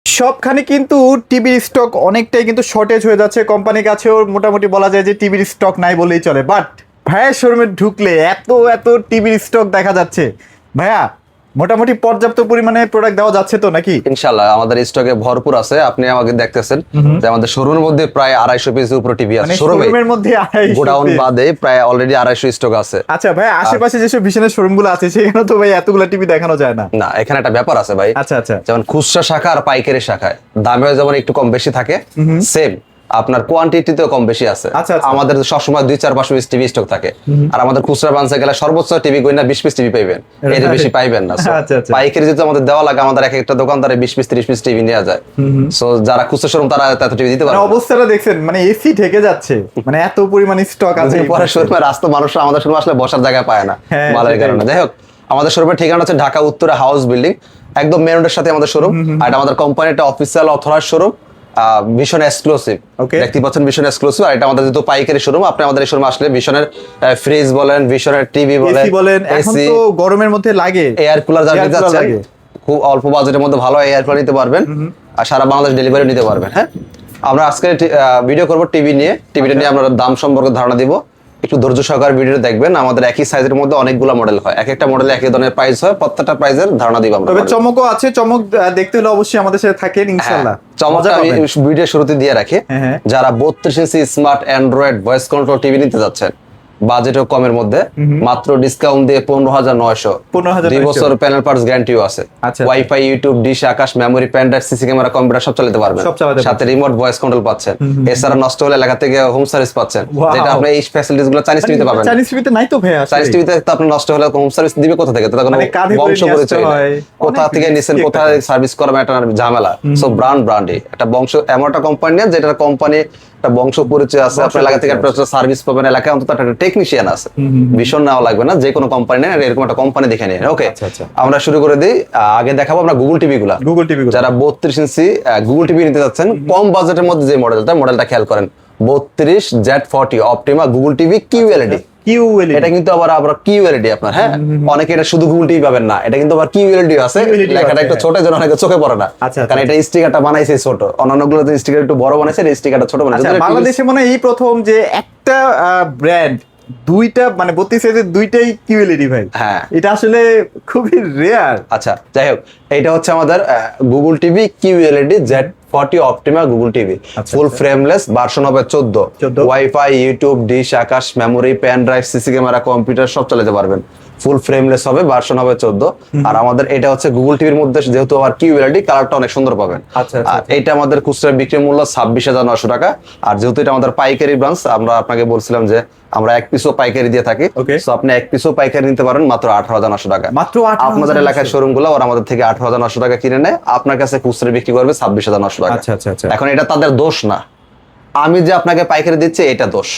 সবখানে কিন্তু টিভির স্টক অনেকটাই কিন্তু শর্টেজ হয়ে যাচ্ছে। কোম্পানির কাছেও মোটামুটি বলা যায় যে টিভির স্টক নাই বলেই চলে। বাট ভাইয়া শোরুমে ঢুকলে এত এত টিভির স্টক দেখা যাচ্ছে। ভাইয়া মোটামুটি পর্যাপ্ত পরিমাণে প্রোডাক্ট দেওয়া যাচ্ছে তো নাকি? ইনশাআল্লাহ আমাদের স্টকে ভরপুর আছে। আপনি আমাকে দেখতেছেন যে আমাদের শোরুমের মধ্যে প্রায় 250 পিসের উপরে টিভি আছে। শোরুমের মধ্যে গোডাউন বাদে প্রায় অলরেডি 250 স্টক আছে। আচ্ছা ভাই, আশেপাশে যেসব ভিশনের শোরুমগুলো আছে সেখানে তো ভাই এতগুলো টিভি দেখানো যায় না। না, এখানে একটা ব্যাপার আছে ভাই। আচ্ছা আচ্ছা, যেমন খুচরা শাখা আর পাইকারি শাখায় দামে যেমন একটু কম বেশি থাকে, সেম আপনার কোয়ান্টিটিতেও কম বেশি আছে। আচ্ছা, আচ্ছা। আমাদের সবসময় 2-4-5 পিস টিভি স্টক থাকে। আর আমাদের খুচরা ব্রাঞ্চে গেলে সর্বোচ্চ টিভি গইনা 20 পিস টিভি পাইবেন, এর বেশি পাইবেন না। আচ্ছা, আচ্ছা। পাইকারি যেহেতু আমাদের দেওয়া লাগে, আমাদের এক একটা দোকানদারে 20 পিস 30 পিস টিভি নেওয়া যায়। সো যারা খুচরা শোরুম তারা এত টিভি দিতে পারে না। অবস্থাটা দেখছেন, মানে এসি ঢেকে যাচ্ছে, মানে এত পরিমাণে স্টক আছে। পরে শোরুমে রাস্তা মানুষ আমাদের শোরুমে আসলে বসার জায়গা পায় না হ্যাঁ, মালের সেটাই। কারণে। যাই হোক, আমাদের শোরুমের ঠিকানা হচ্ছে ঢাকা উত্তরে হাউস বিল্ডিং, একদম মেন রোডের সাথে আমাদের শোরুম। আর এটা আমাদের কোম্পানিটা official authorize showroom, Vision exclusive. Okay. দেখতে পাচ্ছেন ভিশন এক্সক্লুসিভ। আর এটা আমাদের যেহেতু পাইকারি শোরুম, আপনি আমাদের এই শোরুমে আসলে ভিশনের ফ্রিজ বলেন, ভিশনের টিভি বলেন, এসি বলেন, এখন এসি, তো গরমের মধ্যে লাগে এয়ার কুলার যারা Air নিতে cooler যাচ্ছেন লাগে। খুব অল্প বাজেটের মধ্যে ভালো এয়ার কুলার নিতে পারবেন। আর সারা বাংলাদেশ ডেলিভারি নিতে পারবেন। হ্যাঁ, আমরা আজকে ভিডিও করব টিভি নিয়ে। টিভিটা নিয়ে আমরা দাম সম্পর্কে ধারণা দিব। একটু ধৈর্য সহকারে ভিডিওটা দেখবেন। আমাদের একই সাইজের মধ্যে অনেকগুলো মডেল হয়, এক একটা মডেলে একই ধরনের প্রাইস হয়, প্রত্যেকটা প্রাইসের ধারণা দিব আমরা। তবে চমকও আছে। চমক দেখতে হলে অবশ্যই আমাদের সাথে থাকেন ইনশাআল্লাহ। চমকটা আমি ভিডিও শুরুতে দিয়ে রাখি। হ্যাঁ, হ্যাঁ। যারা 32 inch smart Android voice control TV নিতে যাচ্ছেন বাজেটও কমের মধ্যে, মাত্র ডিসকাউন্ট দিয়ে 15,900, 15,900 2 বছর প্যানেল পার্টস গ্যারান্টিও আছে। আচ্ছা। WiFi, YouTube, dish, Akash, memory, pen drive, CC camera, computer সব চালাতে পারবেন। সব চালাতে সাথে রিমোট ভয়েস কন্ট্রোল পাচ্ছেন। এছাড়া নষ্ট হলে এলাকা থেকে হোম সার্ভিস পাচ্ছেন, Wow. যেটা আপনি এই ফ্যাসিলিটিস গুলো চাইনিজ টিভিতে পাবেন না। চাইনিজ টিভিতে নাই তো ভাইয়া। চাইনিজ টিভিতে তো আপনি নষ্ট হলে হোম সার্ভিস দিবে কোথা থেকে? তাদের কোনো মানে কাঁধে করে বংশ নিয়ে আসতে পরিচয় নেই। হয়। কোথা অনেক থেকে নিছেন, risky কোথায় সার্ভিস করবেন, একটা ঝামেলা। সো ব্র্যান্ডই একটা বংশ, এমন একটা কোম্পানি না যেটার কোম্পানি একটা বংশ পরিচয় আছে। আপনার এলাকা থেকে একটা সার্ভিস পাবেন, এলাকায় অন্তত একটা টেকনিশিয়ান আছে। ভীষণ নেওয়া লাগবে না, যে কোনো কোম্পানি নেন, এরকম একটা কোম্পানি দেখে নিন। ওকে, আচ্ছা, আচ্ছা। আমরা শুরু করে দিই। আগে দেখাবো আমরা গুগল টিভি গুলা। গুগল টিভি যারা 32 ইঞ্চি গুগল টিভি নিতে যাচ্ছেন কম বাজেটের মধ্যে, যে মডেলটা খেয়াল করেন, 32 Z40 Optima Google TV QLED। QLED. এটা কিন্তু আবার QLED আপনার। হ্যাঁ, অনেকে এটা শুধু গুগল টিভি পাবেন না, এটা কিন্তু আবার QLED আছে। QLED লেখাটা আছে, একটু হ্যাঁ। ছোট, যেন অনেকে চোখে পড়ে না। আচ্ছা, কারণ এটা স্টিকারটা বানাইছে ছোট, অন্যান্য গুলোতে স্টিকার একটু বড় বানাইছে, এই স্টিকারটা ছোট বানাইছে। আচ্ছা, বাংলাদেশে মনে হয় এই প্রথম যে একটা ব্র্যান্ড দুইটা, মানে 32 সাইজের দুইটাই কিউএলইডি ভাই। হ্যাঁ। এটা আসলে খুবই রেয়ার। আচ্ছা, যাই হোক, এইটা হচ্ছে আমাদের Google TV QLED Z40 Optima Google TV, আচ্ছা, ফুল আচ্ছা। ফ্রেমলেস, ভার্সন হবে 14। 14 WiFi, YouTube, dish, Akash, memory, pen drive, CC camera, computer সব চালাতে পারবেন। ফুল ফ্রেমলেস হবে, ভার্সন হবে 14। আর আমাদের এটা হচ্ছে গুগল টিভির মধ্যে, যেহেতু আবার QLED, কালারটা অনেক সুন্দর পাবেন। আচ্ছা, আচ্ছা, আর এটা আমাদের খুচরা বিক্রি মূল্য 26,900 টাকা। আর যেহেতু এটা আমাদের পাইকারি ব্রাঞ্চ, আমরা আপনাকে বলছিলাম যে আমরা এক পিসও পাইকারি দিয়ে থাকি। Okay. সো আপনি এক পিসও পাইকারি নিতে পারেন মাত্র 18,900 টাকা। মাত্র 18,900 আপনাদের এলাকার শোরুম গুলো আর আমাদের থেকে 18,900 টাকা কিনে নেয়, আপনার কাছে খুচরা বিক্রি করবে 26,900 টাকা। আচ্ছা, আচ্ছা, আচ্ছা। এখন এটা তাদের দোষ না, আমি যে আপনাকে পাইকারি দিচ্ছি এটা দোষ।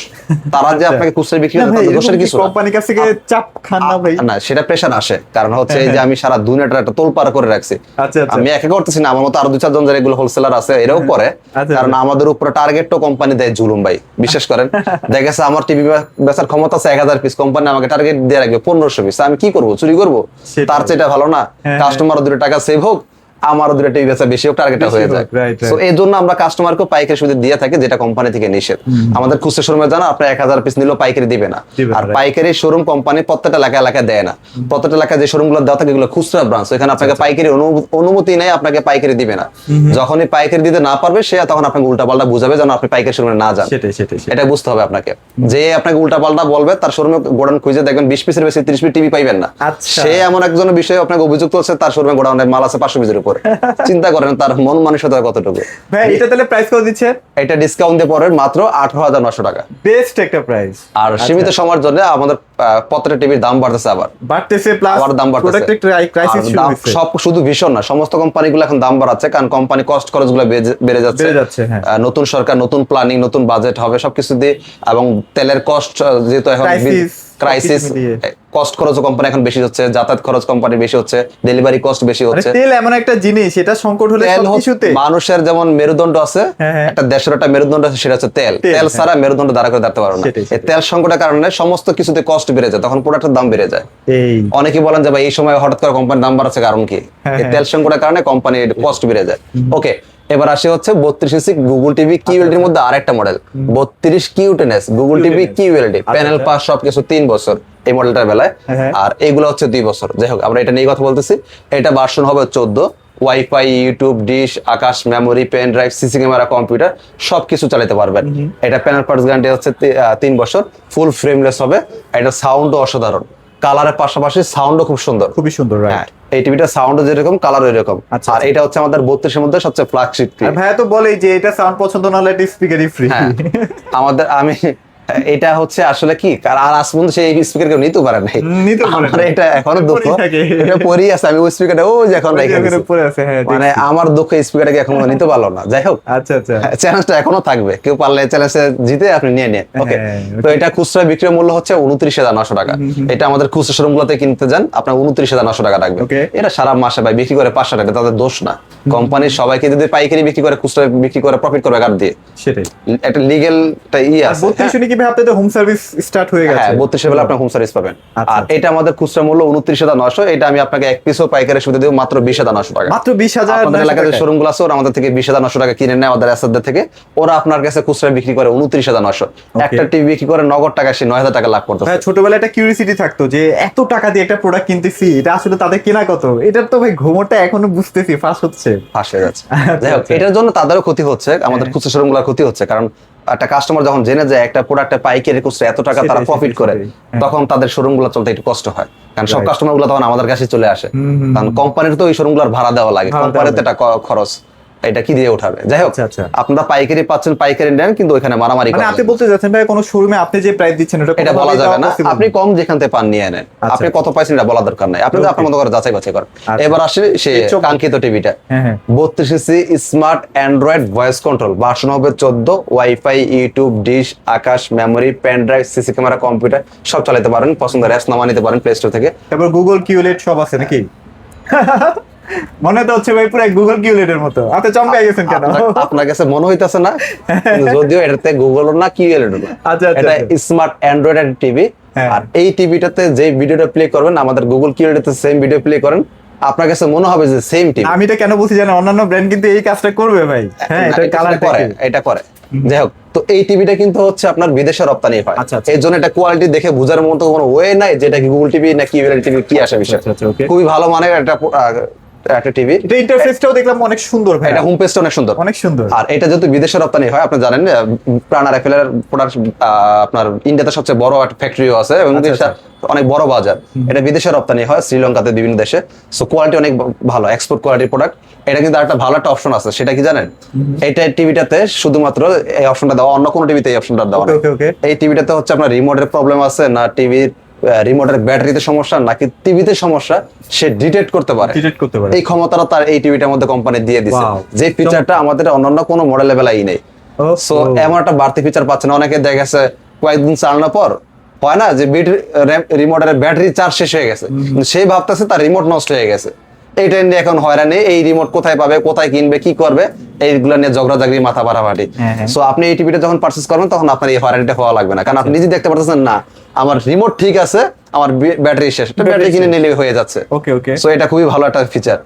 তারা যে আপনাকে খুচরা বিক্রি করে তাদের দোষের কিছু না। কোম্পানির কাছ থেকে চাপ খান না ভাই? না, সেটা প্রেশার আসে, কারণ হচ্ছে এই যে আমি সারা দুনিয়াটা একটা তোলপাড় করে রাখছি। আচ্ছা, আচ্ছা। আমি একা করতেছি না, আমার মতো আরো 2-4 জন যারা এগুলো হোলসেলার আছে এরাও করে। আচ্ছা, কারণ আমাদের উপরে টার্গেটও কোম্পানি দেয় জুলুম ভাই, বিশ্বাস করেন। দেখা গেছে আমার টিভি বেচার ক্ষমতা আছে 1000 পিস, কোম্পানি আমাকে টার্গেট দিয়ে রাখবে 1500 পিস। আমি কি করবো? চুরি করবো? সেটাই। তার চেয়ে এটা ভালো না, হ্যাঁ, কাস্টমারও 2 টাকা সেভ হোক, আমারও 2 টিভি বেচা বেশি হোক, টার্গেটটা বেশি হয়ে হোক, যায়। right, right. সো এই জন্য আমরা কাস্টমারকে পাইকারি সুদে দিয়ে থাকি, যেটা কোম্পানি থেকে নিষেধ। আমাদের খুচরা শোরুমে জানা আপনি 1000 পিস নিলেও পাইকারি দিবে না। দিবে না, আর right. পাইকারি শোরুম কোম্পানি প্রত্যেকটা এলাকায় দেয় না। প্রত্যেকটা এলাকায় যে শোরুমগুলো দেওয়া থাকে এগুলো খুচরা ব্রাঞ্চ, এখানে আপনাকে পাইকারি অনুমতি নেই, আপনাকে পাইকারি দিবে না। যখনই পাইকারি দিতে না পারবে সে তখন আপনাকে উল্টাপাল্টা বুঝাবে, যেন আপনি পাইকারি শোরুমে না যান। সেটাই, সেটাই। এটা বুঝতে হবে আপনাকে। যে আপনাকে উল্টাপাল্টা বলবে তার শোরুমে গোডাউন খুঁজে দেখবেন 20 পিসের বেশি 30 পিস টিভি পাইবেন না। আচ্ছা। সে এমন একজনের বিষয়ে আপনাকে অভিযুক্ত হচ্ছে, তার শোরুমে গোডাউনে মাল আছে 500 পিসের উপরে। চিন্তা করেন তার মন মানসিকতা কতটুকু। ভাই এটা তাহলে প্রাইস কত দিচ্ছে? এটা ডিসকাউন্ট দিয়ে পড়ে মাত্র 18,900 টাকা। বেস্ট একটা প্রাইস। আর সীমিত সময়ের জন্য আমাদের প্রত্যেকটা টিভির দাম বাড়তেছে, আবার বাড়তেছে, প্লাস আবার দাম বাড়তেছে। প্রোডাক্টের ক্রাইসিস আর শুরু দাম হয়েছে। সব শুধু ভীষণ না, সমস্ত কোম্পানিগুলো এখন দাম বাড়াচ্ছে, কারণ কোম্পানি কস্ট খরচগুলো বেড়ে যাচ্ছে। বেড়ে যাচ্ছে, হ্যাঁ। নতুন সরকার, নতুন প্ল্যানিং, নতুন বাজেট হবে সবকিছু দিয়ে, এবং তেলের কস্ট যেহেতু এখন Crisis. ক্রাইসিস, মিলিয়ে। কস্ট খরচ কোম্পানি এখন বেশি হচ্ছে, যাতায়াত খরচ কোম্পানির বেশি হচ্ছে, ডেলিভারি কস্ট বেশি মানে হচ্ছে। তেল এমন একটা জিনিস, এটা সংকট হলে তেল সবকিছুতে মানুষের যেমন মেরুদণ্ড আছে, হ্যাঁ, হ্যাঁ। একটা দেশের একটা মেরুদণ্ড আছে, সেটা হচ্ছে তেল। তেল, তেল হ্যাঁ। ছাড়া মেরুদণ্ড দাঁড়া করে দাঁড়াতে পারবে না। সেটাই, এই সেটাই। তেল সংকটের কারণে সমস্ত কিছুতে কস্ট বেড়ে যায়, তখন প্রোডাক্টের দাম বেড়ে যায়। এই অনেকেই বলেন যে ভাই এই সময় হঠাৎ করে কোম্পানির দাম বাড়াচ্ছে, কারণ কি? হ্যাঁ, এই হ্যাঁ। তেল সংকটের কারণে কোম্পানির কস্ট বেড়ে যায়। ওকে, এবার আসে হচ্ছে 32 ইঞ্চি গুগল টিভি কিউএলডি এর মধ্যে আরেকটা model 32 Q ten S Google TV QLED, panel পাস সবকিছু 3 বছর এই মডেলটার বেলায়, হ্যাঁ। আর এইগুলো হচ্ছে 2 বছর। যাই হোক, আমরা এটা নিয়ে কথা বলতেছি। এটা ভার্সন হবে 14, WiFi, YouTube, dish, Akash, memory, pen drive, CC camera, computer সবকিছু চালাতে পারবেন। এটা প্যানেল পার্টস গ্যারান্টি হচ্ছে 3 বছর, ফুল ফ্রেমলেস হবে। এটা সাউন্ডও অসাধারণ, কালারের পাশাপাশি সাউন্ডও খুব সুন্দর। খুবই সুন্দর, হ্যাঁ, রাইট। এই টিভিটা সাউন্ডও যেরকম, কালারও এরকম। আচ্ছা, আর এটা হচ্ছে আমাদের 32 এর মধ্যে সবচেয়ে ফ্ল্যাগশিপ। আর ভাইয়া তো বলেই যে এটা সাউন্ড পছন্দ না হলে এটা স্পিকারই ফ্রি। হ্যাঁ, আমি এটা হচ্ছে আসলে কি, আর আজ পর্যন্ত সেই স্পিকার কেউ নিতে পারে নাই। নিতে পারে আমার না। এটা এখনো দুঃখ, পরেই থাকে। এটা পরেই আছে। আমি ওই স্পিকারটা ওই যে এখন রেখে দিয়েছি। পরে আছে, হ্যাঁ, মানে দেখছি। আমার দুঃখ স্পিকারটাকে এখনো নিতে পারলো না। যাই হোক, আচ্ছা আচ্ছা। চ্যালেঞ্জটা এখনো থাকবে, কেউ পারলে চ্যালেঞ্জে জিতে আপনি নিয়ে নিন। ওকে, হ্যাঁ, তো এটা খুচরা বিক্রয় মূল্য হচ্ছে 29,900 টাকা। এটা আমাদের খুচরা শোরুম গুলোতে কিনতে যান, আপনার 29,900 টাকা রাখবে। Okay. এটা সারা মাসে ভাই বিক্রি করে 500 টাকা, তাদের দোষ না। কোম্পানির সবাইকে যদি পাইকারি বিক্রি করে, খুচরা বিক্রি করে, প্রফিট করবে কার দিয়ে? সেটাই। একটা লিগেলটা আছে। 32 শুনে কি ভাই আপনাদের হোম সার্ভিস স্টার্ট হয়ে গেছে? হ্যাঁ, 32 বেলা আপনি হোম সার্ভিস পাবেন। আচ্ছা, আর এটা আমাদের খুচরা মূল্য 29,900। এটা আমি আপনাকে এক পিসও পাইকারি সুবিধা দেব মাত্র 20,900 টাকা। মাত্র 20,000 আপনাদের এলাকায় যে শোরুম গুলো আছে, ওরা আমাদের থেকে 20,900 টাকা কিনে নেয়, আমাদের অ্যাসেটদের থেকে। ওরা আপনার কাছে খুচরা বিক্রি করে 29,900। একটা টিভি বিক্রি করে নগদ টাকা সে 9,000 টাকা লাভ করতেছে। ভাই ছোটবেলায় একটা কিউরিসিটি থাকতো যে এত টাকা দিয়ে একটা প্রোডাক্ট কিনতেছি, এটা আসলে তাদের কেনা কত? এটার তো ভাই ঘুমোটা এখনো বুঝতেছি ফাঁস হচ্ছে। ফাঁস হয়ে যাচ্ছে। আচ্ছা, যাই হোক, আচ্ছা। এটার জন্য তাদেরও ক্ষতি হচ্ছে, আমাদের খুচরা শোরুম গুলোর ক্ষতি হচ্ছে। কারণ একটা কাস্টমার যখন জেনে যায় একটা প্রোডাক্টে পাইকারি খুচরা এত টাকা তারা সেটাই, প্রফিট সেটাই, করে, সেটাই। হ্যাঁ। তখন তাদের শোরুম গুলো চলতে একটু কষ্ট হয়। কারণ সব Right. কাস্টমার গুলো তখন আমাদের কাছে চলে আসে। কারণ কোম্পানির তো ওই শোরুম গুলোর ভাড়া দেওয়া লাগে, ভাড়া দেওয়া কোম্পানিতে একটা খরচ, এটা কি দিয়ে উঠাবে? যাই হোক, আচ্ছা, আচ্ছা। আপনারা পাইকারি পাচ্ছেন, পাইকারি নেন, কিন্তু ওইখানে মারামারি মানে করেন। আপনি বলতে যাচ্ছেন ভাই কোন শোরুমে আপনি যে প্রাইস দিচ্ছেন এটা বলা কোনোভাবেই যাবে দেওয়া না। possible আপনি কম যেখান থেকে পান নিয়ে নেন, আচ্ছা, আপনি কত পাইছেন এটা বলা দরকার নাই। আপনি তো আপনার মতো করে যাচাই বাছাই করেন। আচ্ছা। এবার আসে সে এই চোখ- কাঙ্ক্ষিত টিভিটা, হ্যাঁ, হ্যাঁ। 32 inch smart Android voice control, version হবে 14, WiFi, YouTube, dish, Akash, memory, pen drive, CC camera, computer সব চালাতে পারেন। পছন্দের অ্যাপস নামা নিতে পারেন প্লে স্টোর থেকে। তারপর গুগল কিউলেট সব আছে নাকি? মনে তো হচ্ছে ভাই পুরো গুগল কিউলেটের মতো। আপনি চমকাই গেছেন কেন? আপনার কাছে মনে হইতাছে না? কিন্তু যদিও এটাতে গুগল না, কিউএলইডি না, আচ্ছা, আচ্ছা, এটা আচ্ছা। Smart Android TV. হ্যাঁ। আর এই টিভিটাতে যে ভিডিওটা প্লে করবেন, আমাদের গুগল কিউএলইডিতে সেম ভিডিও প্লে করেন, আপনার কাছে মনে হবে যে সেম টিভি। আমি এটা কেন বলছি জানেন? অন্যান্য ব্র্যান্ড কিন্তু এই কাজটা করবে ভাই। হ্যাঁ, এটা কালার করে, এটা করে। যাই হোক, তো এই টিভিটা কিন্তু হচ্ছে আপনার বিদেশে রপ্তানি হয়। আচ্ছা, আচ্ছা। এই জন্য এটা কোয়ালিটি দেখে বোঝার মতো কোনো ওয়ে নাই যেটা কি গুগল টিভি না কিউএলইডি টিভি, কি আসে বিষয়। আচ্ছা, আচ্ছা, okay. খুবই ভালো মানের একটা টিভি। এটা ইন্টারফেসটাও দেখলাম অনেক সুন্দর ভাই। এটা হোম পেজটা অনেক সুন্দর, অনেক সুন্দর। আর এটা যেহেতু বিদেশে রপ্তানি হয়, আপনি জানেন প্রাণা রাইফেলের প্রোডাক্ট আপনার ইন্ডিয়াতে সবচেয়ে বড় একটা ফ্যাক্টরিও আছে, এবং আচ্ছা, দেশটা অনেক বড় বাজার। এটা বিদেশে রপ্তানি হয়, শ্রীলঙ্কাতে, বিভিন্ন দেশে। সো কোয়ালিটি অনেক ভালো, এক্সপোর্ট কোয়ালিটির প্রোডাক্ট। এটা কিন্তু একটা ভালো একটা অপশন আছে, সেটা কি জানেন? এইটা টিভিটাতে শুধুমাত্র এই অপশনটা দেওয়া, অন্য কোনো টিভিতে এই অপশনটা দেওয়া Okay, নেই। okay, okay. এই টিভিটাতে হচ্ছে আপনার রিমোটের প্রবলেম আছে না, টিভির রিমোটের ব্যাটারিতে সমস্যা নাকি টিভিতে সমস্যা, সে ডিটেক্ট করতে পারে। ডিটেক্ট করতে পারে। এই ক্ষমতাটা তার এই টিভিটার মধ্যে কোম্পানি দিয়ে দিছে, Wow. যে ফিচারটা আমাদের অন্যান্য কোনো মডেলে বেলায় নেই। Oh, so oh. এমন একটা বাড়তি ফিচার পাচ্ছেন। অনেকে দেখা গেছে কয়েকদিন চালানোর পর হয় না যে রিমোটের ব্যাটারি চার্জ শেষ হয়ে গেছে, কিন্তু সেই ভাবতেছে তার রিমোট নষ্ট হয়ে গেছে। এইটা নিয়ে এখন হয়রানি, এই রিমোট কোথায় পাবে, কোথায় কিনবে, কি করবে, এইগুলো নিয়ে ঝগড়াঝাগড়ি, মাথা বাড়াবাড়ি। হ্যাঁ, হ্যাঁ। সো আপনি এই টিভিটা যখন পারচেজ করবেন, তখন আপনার এই হয়রানিটা হওয়া লাগবে না, কারণ আপনি নিজে দেখতে পারতেছেন না আমার রিমোট ঠিক আছে, আমার ব্যাটারি শেষ, ব্যাটারি কিনে নিলে হয়ে যাচ্ছে। ওকে, ওকে। সো এটা খুবই ভালো একটা ফিচার।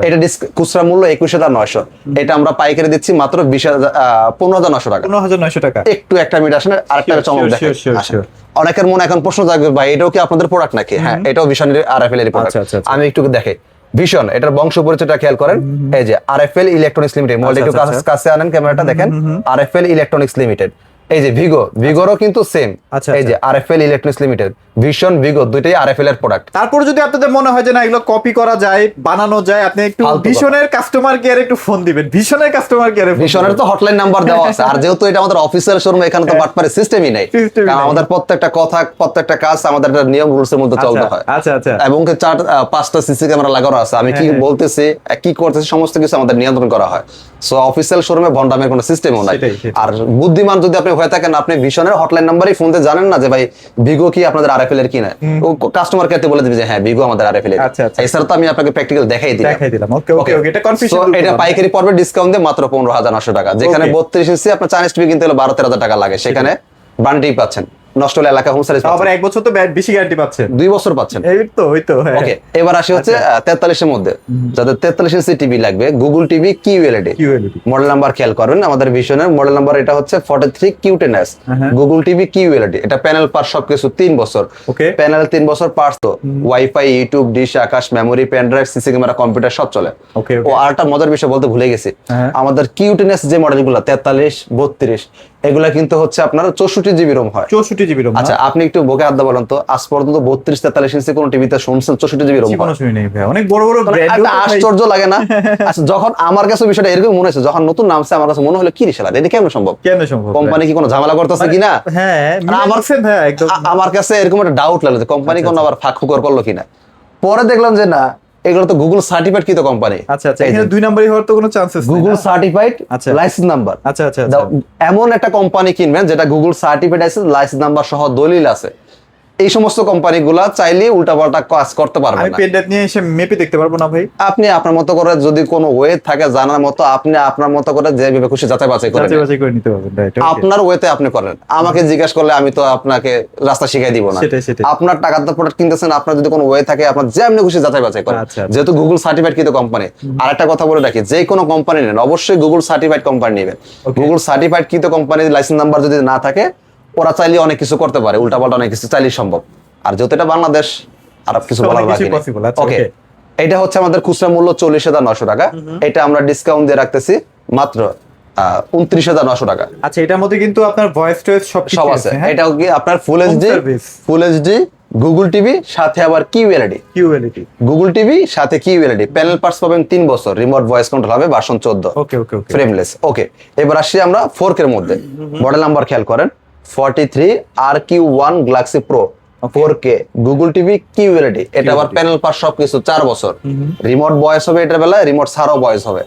এটা খুচরা মূল্য 21,900, এটা আমরা পাইকারি দিচ্ছি মাত্র 15,900 টাকা। 15,900 টাকা। একটু একটা মিনিট আসেন, আরেকটা Sure, চমক sure, দেখেন। sure, sure, আসেন। sure. অনেকের মনে এখন প্রশ্ন জাগবে, ভাই এটাও কি আপনাদের প্রোডাক্ট নাকি? হ্যাঁ, এটাও ভীষণ আরএফএল এর প্রোডাক্ট। আচ্ছা, আচ্ছা, আচ্ছা। আমি একটু দেখে ভীষণ এটার বংশ পরিচয়টা খেয়াল করেন। এই যে আরএফএল ইলেকট্রনিক্স লিমিটেড, মডেল একটু আচ্ছা, আচ্ছা। কাছে আনেন, ক্যামেরাটা দেখেন। আরএফএল ইলেকট্রনিক্স লিমিটেড, এই যে ভিগোরও কিন্তু সেম। আচ্ছা, এই যে আরএফএল ইলেকট্রনিক্স লিমিটেড, ভীষণ, ভিগো দুইটাই আরএফএল এর প্রোডাক্ট। তারপর যদি আপনাদের মনে হয় যে না এগুলো কপি করা যায়, বানানো যায়, আপনি একটু ফালতু কথা। ভীষণের কাস্টমার কেয়ারে একটু ফোন দিবেন। ভীষণের কাস্টমার কেয়ারে ভীষণের তো হটলাইন নাম্বার দেওয়া আছে, আর যেহেতু এটা আমাদের অফিসিয়াল শোরুম, এখানে তো বাটপারের সিস্টেমই নাই। System-ই কারণ নাই। আমাদের প্রত্যেকটা কথা, প্রত্যেকটা কাজ আমাদের একটা নিয়ম রুলস এর মধ্যে চলতে হয়। আচ্ছা, আচ্ছা। এবং 4-5টা সিসি ক্যামেরা লাগানো আছে, আমি কি হ্যাঁ। বলতেছি, কি করতেছি, সমস্ত কিছু আমাদের নিয়ন্ত্রণ করা হয়। সো অফিসিয়াল শোরুমে ভন্ডামের কোনো সিস্টেমও নাই। সেটাই। আর বুদ্ধিমান যদি আপনি হয়ে থাকেন, আপনি ভিশনের হটলাইন নাম্বারই ফোনতে জানেন না যে ভাই ভিগো কি আপনাদের আরএফএল এর কিনা, ও কাস্টমার কেয়ারতে বলে দিবে যে হ্যাঁ ভিগো আমাদের আরএফএল এর। আচ্ছা। এছাড়া তো আমি আপনাকে প্র্যাকটিক্যাল দেখাই দিলাম। ওকে, এটা কনফিউশন। সো এটা পাইকারি পড়বে ডিসকাউন্ট দিয়ে মাত্র 15,900 টাকা, যেখানে 32 ইঞ্চি আপনার চাইনিজ টিভি কিনতে হলে 12-13,000 টাকা লাগে, সেখানে বান্ডি পাচ্ছেন। নষ্ট হলে এলাকা হোম সার্ভিস আবার 1 বছর তো বেশি গ্যারান্টি পাচ্ছেন। 2 বছর পাচ্ছেন। ওই তো হ্যাঁ। ওকে, এবার আসি হচ্ছে 43 এর মধ্যে, যাদের 43 ইঞ্চি টিভি লাগবে, Google TV QLED model number খেয়াল করবেন, আমাদের ভিশনের মডেল নাম্বার এটা হচ্ছে 43Q10S গুগল টিভি QLED। এটা প্যানেল পার সবকিছু 3 বছর, প্যানেল 3 বছর পার্টস, তো WiFi, YouTube, dish, Akash, memory, pen drive, CC camera, computer সব চলে। ও আরেকটা মজার বিষয় বলতে ভুলে গেছি, আমাদের Q10S যে মডেলগুলো 43, 32 এগুলা কিন্তু হচ্ছে আপনার 64 জিবি রোম হয়। 64 জিবি রোম। আচ্ছা, আপনি একটু বকে আড্ডা বলেন তো, আজ পর্যন্ত 32-43 ইঞ্চি কোন টিভিতে শুনছেন 64 জিবি রোম? কোনো শুনি নাই ভাই, অনেক বড় বড় ব্র্যান্ড। একটা আশ্চর্য লাগে না? আচ্ছা, যখন আমার কাছে বিষয়টা এরকম মনে হয়েছে, যখন নতুন নামছে আমার কাছে মনে হলো কি রে শালা, এটা কেমনে সম্ভব? কোম্পানি কি কোনো ঝামেলা করতেছে কিনা? হ্যাঁ, আমার কাছে এরকম একটা ডাউট লাগলো যে কোম্পানি কোনো আবার ফাঁক ফুকর করলো কিনা। পরে দেখলাম যে না, এগুলো তো গুগল সার্টিফাইড কি তো কোম্পানি। আচ্ছা, এখানে 2 নাম্বারই হওয়ার তো কোনো চান্সেস নেই। Google certified licence number. আচ্ছা। এমন একটা কোম্পানি কিনবেন যেটা গুগল সার্টিফাইড আছে, লাইসেন্স নাম্বার সহ দলিল আছে। এই সমস্ত কোম্পানিগুলা চাইলে উল্টাপাল্টা কাজ করতে পারবে না। আমি পেন ড্রাইভ নিয়ে এসে মেপে দেখতে পারবো না ভাই? আপনি আপনার মতো করে, যদি কোনো ওয়ে থাকে জানার মতো, আপনি আপনার মতো করে যেভাবে খুশি যাচাই বাছাই করে নিতে পারবেন। আপনার ওয়েতে আপনি করেন। আমাকে জিজ্ঞাসা করলে আমি তো আপনাকে রাস্তা শিখাই দিব না। আপনার টাকার প্রোডাক্ট কিনতেছেন, আপনার যদি কোনো ওয়ে থাকে আপনার যেমনি খুশি যাচাই বাছাই করেন, যেহেতু গুগল সার্টিফাইড কিন্তু কোম্পানি। আর একটা কথা বলে রাখি, যে কোনো কোম্পানি নেন অবশ্যই গুগল সার্টিফাইড কোম্পানি নেবেন। গুগল সার্টিফাইড কিন্তু কোম্পানির লাইসেন্স নাম্বার যদি না থাকে, ওরা চাইলে অনেক কিছু করতে পারে, উল্টাপাল্টা অনেক কিছু চাইলেই সম্ভব। আর যেহেতু এটা বাংলাদেশ, আর কিছু বলার বাকি নেই। ওকে, এটা হচ্ছে আমাদের খুচরা মূল্য 40,900 টাকা, এটা আমরা ডিসকাউন্ট দিয়ে রাখতেছি মাত্র 29,900 টাকা। আচ্ছা, এটার মধ্যে কিন্তু আপনার ভয়েস টয়েস সব আছে। এটাও কি আপনার ফুল এইচডি গুগল টিভি সাথে আবার QLED গুগল টিভি সাথে QLED প্যানেল পার্টস পাবেন 3 বছর, রিমোট ভয়েস কন্ট্রোল হবে, ভার্সন 14। ওকে, ফ্রেমলেস। ওকে, এবার আসি আমরা 4K এর মধ্যে, মডেল নাম্বার খেয়াল করেন 43RQ1 Galaxy pro 4K Google TV QLED। এটা আবার প্যানেল পার সবকিছু 4 বছর, রিমোট ভয়েস হবে, এটার বেলায় রিমোট ছাড়াও ভয়েস হবে।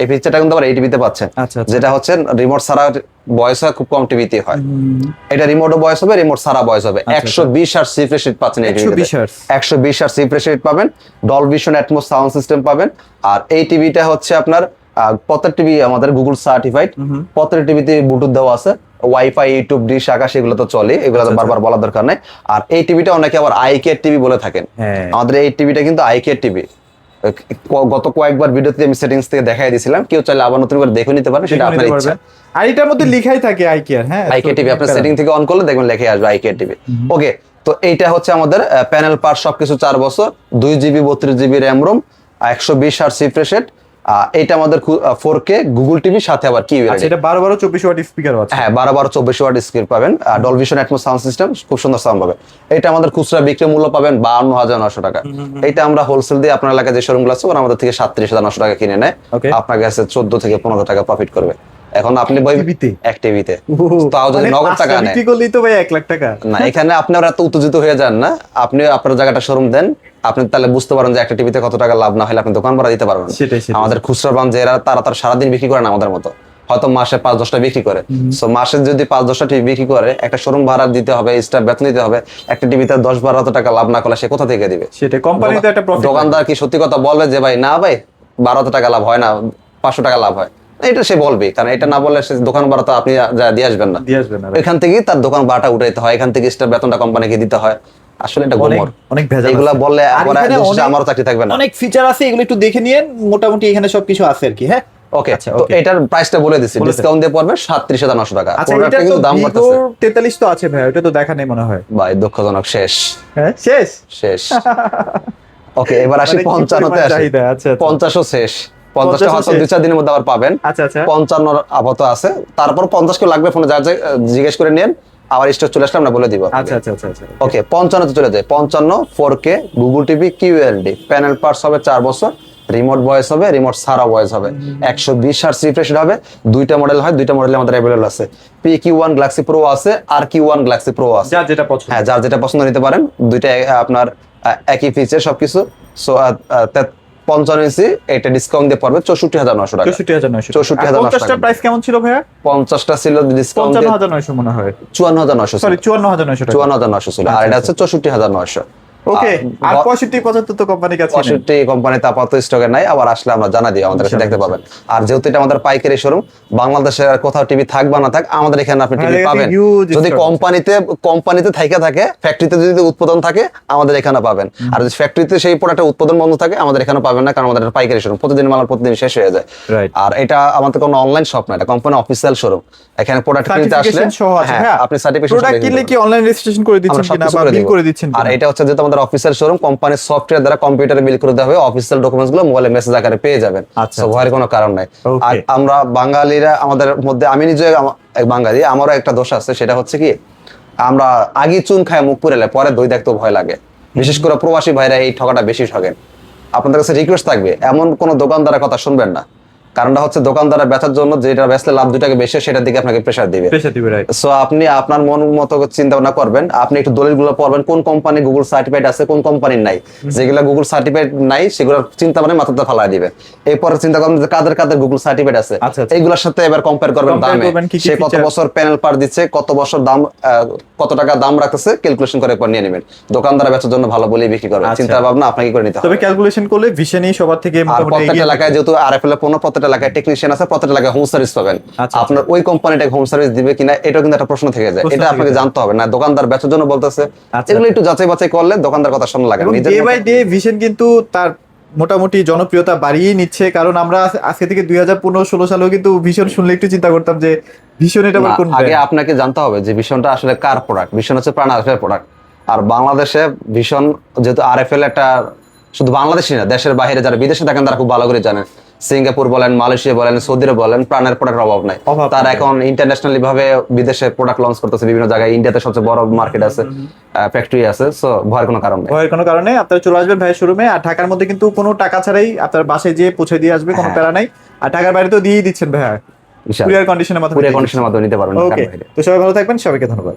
এই ফিচারটা কিন্তু আবার এই টিভিতে পাচ্ছেন, যেটা হচ্ছে রিমোট ছাড়া ভয়েস হয় খুব কম টিভিতে হয়। এটা রিমোটও ভয়েস হবে, রিমোট ছাড়া ভয়েস হবে। 120 হার্টজ রিফ্রেশ রেট পাচ্ছেন এই টিভিতে, 120 হার্টজ রিফ্রেশ রেট পাবেন, Dolby vision atoms sound system পাবেন। আর এই টিভিটা হচ্ছে আপনার প্রত্যেক টিভি আমাদের গুগল সার্টিফাইড, প্রত্যেক টিভিতে ব্লুটুথ দেওয়া আছে, ওয়াইফাই, ইউটিউব, ডিশ, আকাশ এগুলো তো চলে, এগুলো তো বারবার বলার দরকার নাই। আর এই টিভিটা অনেকে আবার আইকেয়ার টিভি বলে থাকেন, আমাদের এই টিভিটা কিন্তু আইকেয়ার টিভি। গত কয়েকবার ভিডিওতে আমি সেটিংস থেকে দেখাই দিয়েছিলাম, কেউ চাইলে আবার নতুন করে দেখে নিতে পারেন, সেটা আপনার ইচ্ছা। আর এটার মধ্যে লেখাই থাকে আইকেয়ার। হ্যাঁ, আইকেয়ার টিভি আপনার সেটিং থেকে অন করলে দেখবেন লেখাই আসবে আইকেয়ার টিভি। ওকে, তো এইটা হচ্ছে আমাদের প্যানেল পার্ট সবকিছু 4 বছর, 2 GB 32 GB RAM ROM, 120 hertz refresh rate. এটা আমাদের 4K গুগল টিভি সাথে আবার QLED। আচ্ছা, এটা 12-24 ওয়াট স্পিকারও আছে। হ্যাঁ, 12-24 ওয়াট স্পিকার পাবেন, Dolby vision atoms sound system, খুব সুন্দর সাউন্ড পাবেন। এটা আমাদের খুচরা বিক্রি মূল্য পাবেন 52,900 টাকা। এটা আমরা হোলসেল দিয়ে আপনার এলাকায় যে শোরুমগুলো আছে ওরা আমাদের থেকে 37,900 টাকা কিনে নেয়, আপনার কাছে 14 থেকে 15 টাকা প্রফিট করবে। এখন আপনি এক টিভিতে তাও যদি নগদ টাকা নেন, বিক্রি করলেই তো ভাই 1 লাখ টাকা না। এখানে আপনারা এত উত্তেজিত হয়ে যান না, আপনি আপনার জায়গাটা শোরুম দেন, আপনি তাহলে বুঝতে পারেন যে একটা টিভিতে কত টাকা লাভ না হলে আপনি দোকান ভাড়া দিতে পারবেন। আমাদের খুচরা বান যে তারা সারাদিন বিক্রি করে না আমাদের মতো, হয়তো মাসে 5-10টা বিক্রি করে। সো মাসে যদি 5-10টা টিভি বিক্রি করে, একটা শোরুম ভাড়া দিতে হবে, স্টাফ বেতন দিতে হবে, একটা টিভিতে 10-12 টাকা লাভ না করলে সে কোথা থেকে দিবে? সেটা কোম্পানি তো একটা প্রফিট। দোকানদার কি সত্যি কথা বলবে যে ভাই না ভাই 12 টাকা লাভ হয় না, 500 টাকা লাভ হয়? এটা সে বলবে, কারণ এটা না বললে সে দোকান ভাড়া তো আপনি দিয়ে আসবেন না। এখান থেকেই তার দোকান ভাড়াটা উঠাইতে হয়, এখান থেকে স্টাফ বেতনটা কোম্পানিকে দিতে হয়। আসলে এটা গোমর, অনেক ভেজাল। এগুলা বললে আমারও চাকরি থাকবে না। অনেক ফিচার আছে, এগুলো একটু দেখে নিয়েন, মোটামুটি এখানে সবকিছু আছে আর কি। হ্যাঁ, ওকে, তো এটার প্রাইসটা বলে দিছি, ডিসকাউন্ট দিয়ে পড়বে 37,900 টাকা। আচ্ছা, এটা কিন্তু দাম বাড়তেছে। 43 তো আছে ভাই, ওটা তো দেখা নেই মনে হয় ভাই, দুঃখজনক শেষ। হ্যাঁ, শেষ। ওকে, এবার আসি 55 তে আসি। আচ্ছা, 50ও শেষ, 50টা হয়তো 2-4 দিনের মধ্যে আবার পাবেন। আচ্ছা, 55 আপাতত আছে, তারপর 50 কে লাগবে ফোনে যা জিজ্ঞেস করে নিন, আবার স্টক চলে আসলে আমরা বলে দিব। আচ্ছা। ওকে, 55 তে চলে যায়। 55 4K Google TV QLED, panel parts হবে 4 বছর, রিমোট ভয়েস হবে, রিমোট ছাড়া ভয়েস হবে, 120 হার্টজ রিফ্রেশ রেট হবে। দুইটা মডেল হয়, দুইটা মডেল আমাদের अवेलेबल আছে। PQ1 গ্যালাক্সি প্রো আছে, আর Q1 গ্যালাক্সি প্রো আছে, যার যেটা পছন্দ। হ্যাঁ, যার যেটা পছন্দ নিতে পারেন। দুইটা আপনার একই ফিচার সবকিছু। সো 55 ইঞ্চি, এটা ডিসকাউন্ট দিয়ে পড়বে 64,900 টাকা। 64,900 64,900 50টার প্রাইস কেমন ছিল ভাইয়া? 50টা ছিল ডিসকাউন্ট দিয়ে 55,900 মনে হয়, 54,900, সরি 54,900 টাকা। 54,900 ছিল, আর এটা হচ্ছে 64,900। ওকে, আর 65 75 তো কোম্পানির কাছে নেই। 65 কোম্পানিতে আপাতত স্টকে নাই, আবার আসলে আমরা জানা দিই, আমাদের কাছে দেখতে পাবেন। আর যেহেতু এটা আমাদের পাইকারি শোরুম, বাংলাদেশের আর কোথাও টিভি থাক বা না থাক, আমাদের এখানে আপনি টিভি হ্যাঁ, পাবেন। huge যদি stock কোম্পানিতে থাকে, ফ্যাক্টরিতে যদি উৎপাদন থাকে, আমাদের এখানে পাবেন। আর যদি ফ্যাক্টরিতে সেই প্রোডাক্টের উৎপাদন বন্ধ থাকে, আমাদের এখানে পাবেন না, কারণ আমাদের এটা পাইকারি শোরুম, প্রতিদিন মাল প্রতিদিন শেষ হয়ে যায়। Right. আর এটা আমাদের কোনো অনলাইন শপ না, এটা কোম্পানি অফিসিয়াল শোরুম। এখানে প্রোডাক্ট কিনতে আসলে সার্টিফিকেশন সহ আছে। হ্যাঁ, হ্যাঁ, আপনি সার্টিফিকেশন প্রোডাক্ট কিনলে কি অনলাইন রেজিস্ট্রেশন করে দিচ্ছেন কিনা বা বিল করে দিচ্ছেন আর কিনা? এটা হচ্ছে যেহেতু আমাদের অফিসিয়াল শোরুম, কোম্পানির সফটওয়্যার দ্বারা কম্পিউটারে বিল করে দেওয়া হবে, অফিসিয়াল ডকুমেন্টস গুলো মোবাইলে মেসেজ আকারে পেয়ে যাবেন। আচ্ছা, সো ভয়ের কোনো কারণ নাই। Okay. আর আমরা বাঙালিরা, আমাদের মধ্যে আমি নিজে এক বাঙালি, আমারও একটা দোষ আছে, সেটা হচ্ছে কি আমরা আগে চুন খায় মুখ পুড়েলে পরে দই দেখতে ভয় লাগে। বিশেষ করে প্রবাসী ভাইরা এই ঠকাটা বেশি ঠকেন। আপনাদের কাছে রিকোয়েস্ট থাকবে, এমন কোন দোকানদারের কথা শুনবেন না। কারণটা হচ্ছে দোকানদারা বেচার জন্য যেটা বেচলে লাভ 2 টাকা বেশি, সেটার দিকে আপনাকে প্রেসার দিবে। পেশা দিবে, রাইট। সো আপনি আপনার মন মতো চিন্তা ভাবনা করবেন, আপনি একটু দলিলগুলো পড়বেন, কোন কোম্পানি গুগল সার্টিফাইড আছে, কোন কোম্পানির নাই। যেগুলো গুগল সার্টিফাইড নাই, সেগুলো চিন্তা মানে মাথাতে ফালাই দিবেন। এরপরে চিন্তা করবেন যে কাদের কাদের গুগল সার্টিফাইড আছে, আচ্ছা, আচ্ছা। এইগুলোর সাথে এবার কম্পেয়ার করবেন Compare দামে, করবেন কি কি সে কত feature। বছর প্যানেল পার দিচ্ছে, কত বছর দাম, কত টাকা দাম রাখতেছে, ক্যালকুলেশন করে পর নিয়ে নেবেন। দোকানদার বেচার জন্য ভালো বলেই বিক্রি করবেন, আচ্ছা। চিন্তা ভাবনা আপনাকে করে নিতে তবে হবে। ক্যালকুলেশন করলে ভিশনই সবার থেকে আর মোটামুটি প্রত্যেকটা এগিয়ে এলাকায় যেহেতু আরএফএল এর পণ্য, প্রত্যেকটা এলাকায় টেকনিশিয়ান আছে, প্রত্যেকটা এলাকায় হোম সার্ভিস পাবেন। আচ্ছা, আপনার ওই কোম্পানিটা হোম সার্ভিস দিবে কিনা, এটাও কিন্তু একটা প্রশ্ন থেকে যায়। প্রশ্ন এটা থেকে আপনাকে যায়। জানতে হবে না, দোকানদার বেচার জন্য বলতেছে, আচ্ছা। এগুলো একটু যাচাই বাছাই করলে দোকানদার কথা শোনা লাগে না। এবং নিজের ডে মতো- বাই ডে ভিশন কিন্তু তার মোটামুটি জনপ্রিয়তা বাড়িয়ে নিচ্ছে, কারণ আমরা আজকে থেকে 2015-16 সালেও কিন্তু ভিশন শুনলে একটু চিন্তা করতাম যে ভিশন এটা আবার না, কোন আগে brand? আপনাকে জানতে হবে যে ভীষণটা আসলে কার প্রোডাক্ট। ভীষণ হচ্ছে প্রাণ আরএফএল প্রোডাক্ট। আর বাংলাদেশে ভীষণ যেহেতু আরএফএল একটা, শুধু বাংলাদেশই না, দেশের বাইরে যারা বিদেশে থাকেন তারা খুব ভালো করে জানেন। সিঙ্গাপুর বলেন, মালয়েশিয়া বলেন, সৌদি আরব বলেন, প্রাণের প্রোডাক্টের অভাব নাই। অভাব তারা নাই। এখন ইন্টারন্যাশনালি ভাবে বিদেশে প্রোডাক্ট লঞ্চ করতেছে বিভিন্ন জায়গায়। ইন্ডিয়াতে সবচেয়ে বড় মার্কেট আছে, ফ্যাক্টরি আছে। সো ভয়ের কোনো কারণ নেই। ভয়ের কোনো কারণে আপনারা চলে আসবেন ভাইয়ের শোরুমে। আর ঢাকার মধ্যে কিন্তু কোনো টাকা ছাড়াই আপনার বাসায় যেয়ে পৌঁছে দিয়ে আসবে, কোনো হ্যাঁ। প্যারা নাই। আর ঢাকার বাইরে তো দিয়েই দিচ্ছেন ভাইয়া, ইনশাআল্লাহ। কুরিয়ার কন্ডিশনের মাধ্যমে। কুরিয়ার কন্ডিশনের মাধ্যমে নিতে পারবেন ঢাকার ওকে, বাইরে। তো সবাই ভালো থাকবেন, সবাইকে ধন্যবাদ।